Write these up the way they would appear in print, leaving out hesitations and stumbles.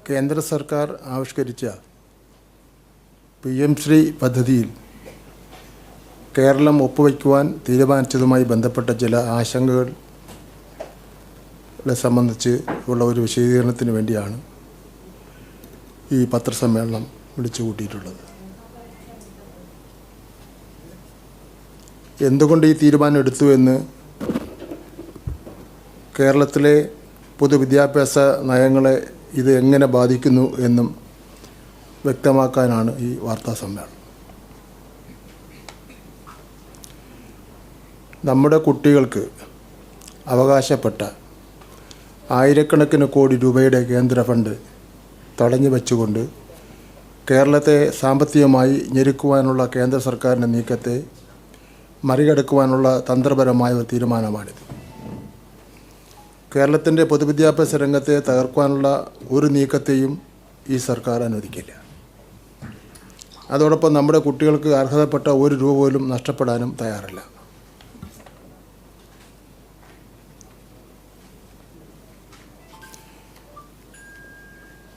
കേന്ദ്ര സർക്കാർ ആവിഷ്കരിച്ച PM-ശ്രീ പദ്ധതിയിൽ കേരളം ഒപ്പുവയ്ക്കുവാൻ തീരുമാനിച്ചതുമായി ബന്ധപ്പെട്ട ചില ആശങ്കകളെ സംബന്ധിച്ച് ഉള്ള ഒരു വിശദീകരണത്തിന് വേണ്ടിയാണ് ഈ പത്രസമ്മേളനം വിളിച്ചു കൂട്ടിയിട്ടുള്ളത്. എന്തുകൊണ്ട് ഈ തീരുമാനം എടുത്തു എന്ന് കേരളത്തിലെ പൊതുവിദ്യാഭ്യാസ നയങ്ങളെ ഇത് എങ്ങനെ ബാധിക്കുന്നു എന്നും വ്യക്തമാക്കാനാണ് ഈ വാർത്താ സമ്മേളനം. നമ്മുടെ കുട്ടികൾക്ക് അവകാശപ്പെട്ട ആയിരക്കണക്കിന് കോടി രൂപയുടെ കേന്ദ്ര ഫണ്ട് തടഞ്ഞു വച്ചുകൊണ്ട് കേരളത്തെ സാമ്പത്തികമായി ഞെരുക്കുവാനുള്ള കേന്ദ്ര സർക്കാരിൻ്റെ നീക്കത്തെ മറികടക്കുവാനുള്ള തന്ത്രപരമായ ഒരു തീരുമാനമാണിത്. കേരളത്തിൻ്റെ പൊതുവിദ്യാഭ്യാസ രംഗത്തെ തകർക്കാനുള്ള ഒരു നീക്കത്തെയും ഈ സർക്കാർ അനുവദിക്കില്ല. അതോടൊപ്പം നമ്മുടെ കുട്ടികൾക്ക് അർഹതപ്പെട്ട ഒരു രൂപ പോലും നഷ്ടപ്പെടാനും തയ്യാറല്ല.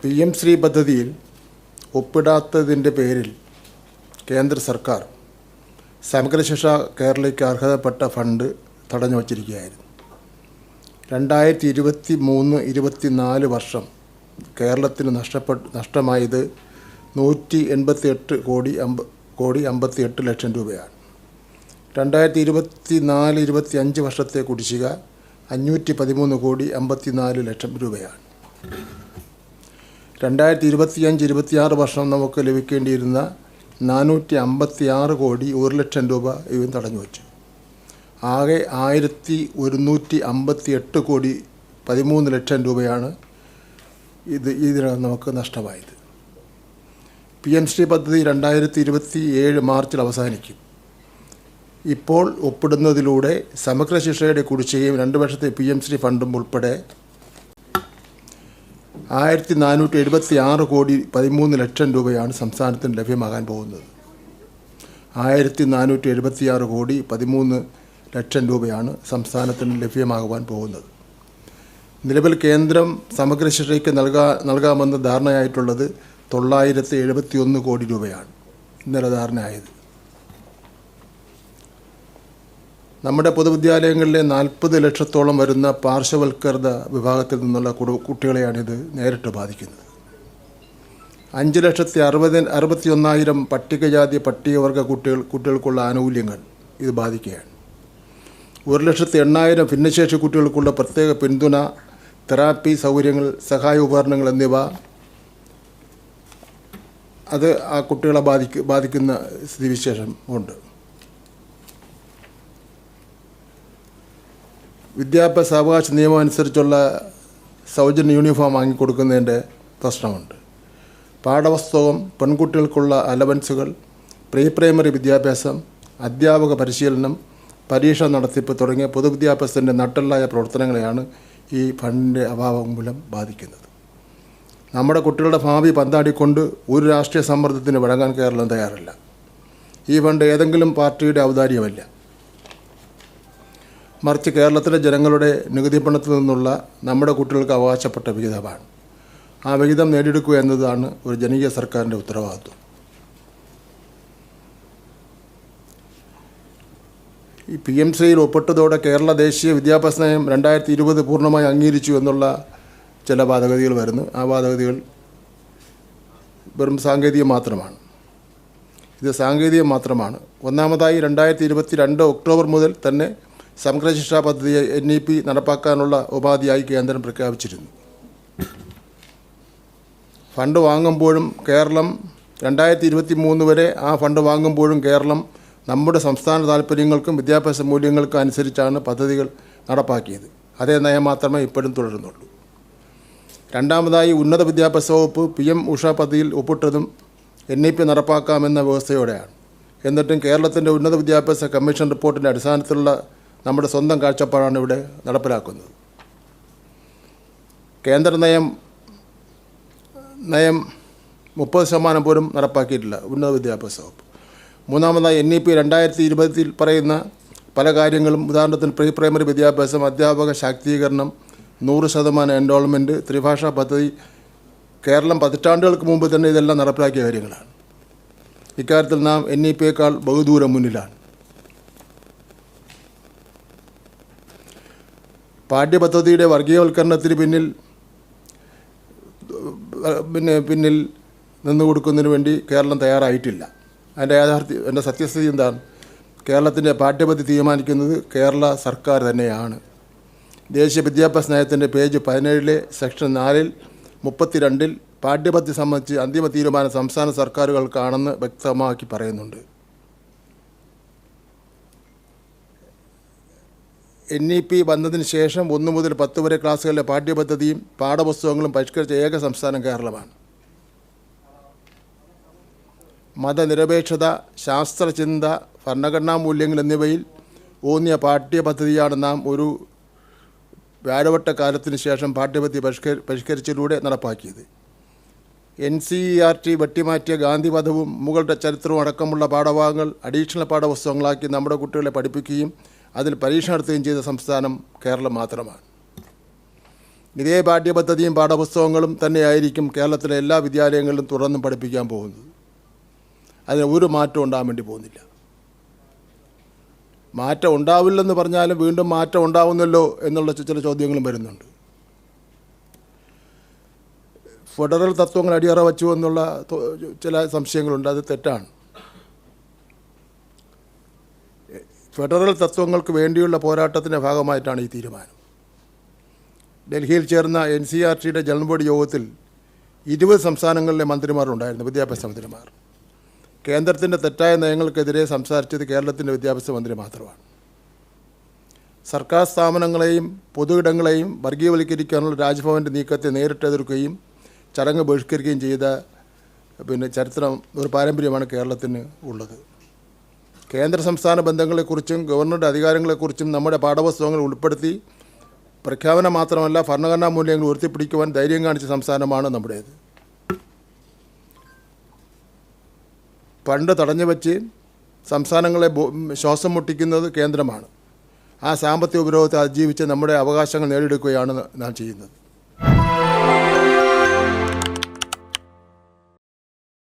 PM-ശ്രീ പദ്ധതിയിൽ ഒപ്പിടാത്തതിൻ്റെ പേരിൽ കേന്ദ്ര സർക്കാർ സമഗ്ര ശിക്ഷ കേരളയ്ക്ക് അർഹതപ്പെട്ട ഫണ്ട് തടഞ്ഞു വച്ചിരിക്കുകയായിരുന്നു. 2023-24 വർഷം കേരളത്തിന് നഷ്ടമായത് 188 ലക്ഷം രൂപയാണ്. 2024-25 വർഷത്തെ കുടിശ്ശിക 513 ലക്ഷം രൂപയാണ്. 2025-26 വർഷം നമുക്ക് ലഭിക്കേണ്ടിയിരുന്ന 456 ലക്ഷം രൂപ ഇവൻ തടഞ്ഞു വച്ചു. ആകെ 1158 ലക്ഷം രൂപയാണ് ഇതിനകം നമുക്ക് നഷ്ടമായത്. PM-ശ്രീ പദ്ധതി 2027 മാർച്ചിൽ അവസാനിക്കും. ഇപ്പോൾ ഒപ്പിടുന്നതിലൂടെ സമഗ്ര ശിക്ഷയുടെ കുടിശ്ശികയും 2 വർഷത്തെ PM-ശ്രീ ഫണ്ടും ഉൾപ്പെടെ 1476 ലക്ഷം രൂപയാണ് സംസ്ഥാനത്തിന് ലഭ്യമാകാൻ പോകുന്നത്. 1476 ലക്ഷം രൂപയാണ് സംസ്ഥാനത്തിന് ലഭ്യമാകുവാൻ പോകുന്നത്. നിലവിൽ കേന്ദ്രം സമഗ്ര ശിക്ഷയ്ക്ക് നൽകാമെന്ന് ധാരണയായിട്ടുള്ളത് 971 കോടി രൂപയാണ് ഇന്നലെ ധാരണയായത്. നമ്മുടെ പൊതുവിദ്യാലയങ്ങളിലെ 40 ലക്ഷത്തോളം വരുന്ന പാർശ്വവൽക്കൃത വിഭാഗത്തിൽ നിന്നുള്ള കുട്ടികളെയാണിത് നേരിട്ട് ബാധിക്കുന്നത്. 5,61,000 പട്ടികജാതി പട്ടികവർഗ കുട്ടികൾക്കുള്ള ആനുകൂല്യങ്ങൾ ഇത് ബാധിക്കുകയാണ്. 1,08,000 ഭിന്നശേഷി കുട്ടികൾക്കുള്ള പ്രത്യേക പിന്തുണ, തെറാപ്പി സൗകര്യങ്ങൾ, സഹായ ഉപകരണങ്ങൾ എന്നിവ അത് ആ കുട്ടികളെ ബാധിക്കുന്ന സ്ഥിതിവിശേഷം ഉണ്ട്. വിദ്യാഭ്യാസ അവകാശ നിയമം അനുസരിച്ചുള്ള സൗജന്യ യൂണിഫോം വാങ്ങിക്കൊടുക്കുന്നതിൻ്റെ പ്രശ്നമുണ്ട്. പാഠപുസ്തകം, പെൺകുട്ടികൾക്കുള്ള അലവൻസുകൾ, പ്രീ പ്രൈമറി വിദ്യാഭ്യാസം, അധ്യാപക പരിശീലനം, പരീക്ഷ നടത്തിപ്പ് തുടങ്ങിയ പൊതുവിദ്യാഭ്യാസത്തിൻ്റെ നട്ടെല്ലായ പ്രവർത്തനങ്ങളെയാണ് ഈ ഫണ്ടിൻ്റെ അഭാവം മൂലം ബാധിക്കുന്നത്. നമ്മുടെ കുട്ടികളുടെ ഭാവി പന്താടിക്കൊണ്ട് ഒരു രാഷ്ട്രീയ സമ്മർദ്ദത്തിന് വഴങ്ങാൻ കേരളം തയ്യാറല്ല. ഈ ഫണ്ട് ഏതെങ്കിലും പാർട്ടിയുടെ ഔദാര്യമല്ല, മറിച്ച് കേരളത്തിലെ ജനങ്ങളുടെ നികുതി പണത്തിൽ നിന്നുള്ള നമ്മുടെ കുട്ടികൾക്ക് അവകാശപ്പെട്ട വിഹിതമാണ്. ആ വിഹിതം നേടിയെടുക്കുക എന്നതാണ് ഒരു ജനകീയ സർക്കാരിൻ്റെ ഉത്തരവാദിത്വം. ഈ PM-ശ്രീയിൽ ഒപ്പിട്ടതോടെ കേരള ദേശീയ വിദ്യാഭ്യാസ നയം 2020 പൂർണ്ണമായി അംഗീകരിച്ചു എന്നുള്ള ചില വാദഗതികൾ വരുന്നു. ആ വാദഗതികൾ വെറും സാങ്കേതികം മാത്രമാണ്. ഇത് സാങ്കേതികം മാത്രമാണ്. ഒന്നാമതായി 2022 ഒക്ടോബർ മുതൽ തന്നെ സമഗ്ര ശിക്ഷാ പദ്ധതിയെ NEP നടപ്പാക്കാനുള്ള ഉപാധിയായി കേന്ദ്രം പ്രഖ്യാപിച്ചിരുന്നു. ഫണ്ട് വാങ്ങുമ്പോഴും കേരളം 2023 വരെ ആ ഫണ്ട് വാങ്ങുമ്പോഴും കേരളം നമ്മുടെ സംസ്ഥാന താൽപ്പര്യങ്ങൾക്കും വിദ്യാഭ്യാസ മൂല്യങ്ങൾക്കും അനുസരിച്ചാണ് പദ്ധതികൾ നടപ്പാക്കിയത്. അതേ നയം മാത്രമേ ഇപ്പോഴും തുടരുന്നുള്ളൂ. രണ്ടാമതായി ഉന്നത വിദ്യാഭ്യാസ വകുപ്പ് PM-ഉഷ പദ്ധതിയിൽ ഒപ്പിട്ടതും NEP നടപ്പാക്കാമെന്ന വ്യവസ്ഥയോടെയാണ്. എന്നിട്ടും കേരളത്തിൻ്റെ ഉന്നത വിദ്യാഭ്യാസ കമ്മീഷൻ റിപ്പോർട്ടിൻ്റെ അടിസ്ഥാനത്തിലുള്ള നമ്മുടെ സ്വന്തം കാഴ്ചപ്പാടാണ് ഇവിടെ നടപ്പിലാക്കുന്നത്. കേന്ദ്ര നയം 30% പോലും നടപ്പാക്കിയിട്ടില്ല ഉന്നത വിദ്യാഭ്യാസ വകുപ്പ്. മൂന്നാമതായി NEP 2020 പറയുന്ന പല കാര്യങ്ങളും, ഉദാഹരണത്തിന് പ്രീ പ്രൈമറി വിദ്യാഭ്യാസം, അധ്യാപക ശാക്തീകരണം, 100% എൻറോൾമെൻറ്റ്, ത്രിഭാഷാ പദ്ധതി കേരളം പതിറ്റാണ്ടുകൾക്ക് മുമ്പ് തന്നെ ഇതെല്ലാം നടപ്പിലാക്കിയ കാര്യങ്ങളാണ്. ഇക്കാര്യത്തിൽ നാം NEP-യേക്കാൾ ബഹുദൂരം മുന്നിലാണ്. പാഠ്യപദ്ധതിയുടെ വർഗീയവൽക്കരണത്തിന് പിന്നിൽ നിന്നുകൊടുക്കുന്നതിന് വേണ്ടി കേരളം തയ്യാറായിട്ടില്ല. അതിൻ്റെ സത്യസ്ഥിതി എന്താണ്? കേരളത്തിൻ്റെ പാഠ്യപദ്ധതി തീരുമാനിക്കുന്നത് കേരള സർക്കാർ തന്നെയാണ്. ദേശീയ വിദ്യാഭ്യാസ നയത്തിൻ്റെ പേജ് 17 സെക്ഷൻ 4 32 പാഠ്യപദ്ധതി സംബന്ധിച്ച് അന്തിമ തീരുമാനം സംസ്ഥാന സർക്കാരുകൾക്കാണെന്ന് വ്യക്തമാക്കി പറയുന്നുണ്ട്. NEP വന്നതിന് ശേഷം 1 മുതൽ 10 വരെ ക്ലാസ്സുകളിലെ പാഠ്യപദ്ധതിയും പാഠപുസ്തകങ്ങളും പരിഷ്കരിച്ച ഏക സംസ്ഥാനം കേരളമാണ്. മതനിരപേക്ഷത, ശാസ്ത്രചിന്ത, ഭരണഘടനാ മൂല്യങ്ങൾ എന്നിവയിൽ ഊന്നിയ പാഠ്യപദ്ധതിയാണ് നാം ഒരു വ്യാഴവട്ട കാലത്തിന് ശേഷം പാഠ്യപദ്ധതി പരിഷ്കരിച്ചതിലൂടെ നടപ്പാക്കിയത്. NCERT വെട്ടിമാറ്റിയ ഗാന്ധിവധവും മുഗളുടെ ചരിത്രവും അടക്കമുള്ള പാഠഭാഗങ്ങൾ അഡീഷണൽ പാഠപുസ്തകങ്ങളാക്കി നമ്മുടെ കുട്ടികളെ പഠിപ്പിക്കുകയും അതിൽ പരീക്ഷ നടത്തുകയും ചെയ്ത സംസ്ഥാനം കേരളം മാത്രമാണ്. ഇതേ പാഠ്യപദ്ധതിയും പാഠപുസ്തകങ്ങളും തന്നെയായിരിക്കും കേരളത്തിലെ എല്ലാ വിദ്യാലയങ്ങളിലും തുടർന്നും പഠിപ്പിക്കാൻ പോകുന്നത്. അതിന് ഒരു മാറ്റം ഉണ്ടാകാൻ വേണ്ടി പോകുന്നില്ല. മാറ്റം ഉണ്ടാവില്ലെന്ന് പറഞ്ഞാലും വീണ്ടും മാറ്റം ഉണ്ടാവുന്നല്ലോ എന്നുള്ള ചില ചോദ്യങ്ങളും വരുന്നുണ്ട്. ഫെഡറൽ തത്വങ്ങൾ അടിയറ വച്ചു എന്നുള്ള ചില സംശയങ്ങളുണ്ട്. അത് തെറ്റാണ്. ഫെഡറൽ തത്വങ്ങൾക്ക് വേണ്ടിയുള്ള പോരാട്ടത്തിൻ്റെ ഭാഗമായിട്ടാണ് ഈ തീരുമാനം. ഡൽഹിയിൽ ചേർന്ന NCERT-യുടെ ജനറൽ ബോഡി യോഗത്തിൽ 20 സംസ്ഥാനങ്ങളിലെ മന്ത്രിമാരുണ്ടായിരുന്നു, വിദ്യാഭ്യാസ മന്ത്രിമാർ. കേന്ദ്രത്തിൻ്റെ തെറ്റായ നയങ്ങൾക്കെതിരെ സംസാരിച്ചത് കേരളത്തിൻ്റെ വിദ്യാഭ്യാസ മന്ത്രി മാത്രമാണ്. സർക്കാർ സ്ഥാപനങ്ങളെയും പൊതു ഇടങ്ങളെയും വർഗീയവൽക്കരിക്കാനുള്ള രാജ്ഭവൻ്റെ നീക്കത്തെ നേരിട്ട് എതിർക്കുകയും ചടങ്ങ് ബഹിഷ്കരിക്കുകയും ചെയ്ത ചരിത്രം, ഒരു പാരമ്പര്യമാണ് കേരളത്തിന് ഉള്ളത്. കേന്ദ്ര സംസ്ഥാന ബന്ധങ്ങളെക്കുറിച്ചും ഗവർണറുടെ അധികാരങ്ങളെക്കുറിച്ചും നമ്മുടെ പാഠപുസ്തകങ്ങൾ ഉൾപ്പെടുത്തി പ്രഖ്യാപനം മാത്രമല്ല ഭരണഘടനാ മൂല്യങ്ങൾ ഉയർത്തിപ്പിടിക്കുവാൻ ധൈര്യം കാണിച്ച സംസ്ഥാനമാണ് നമ്മുടേത്. പണ്ട് തടഞ്ഞു വച്ച് സംസ്ഥാനങ്ങളെ ശ്വാസം മുട്ടിക്കുന്നത് കേന്ദ്രമാണ്. ആ സാമ്പത്തിക ഉപരോധത്തെ അതിജീവിച്ച് നമ്മുടെ അവകാശങ്ങൾ നേടിയെടുക്കുകയാണ് നാം ചെയ്യുന്നത്.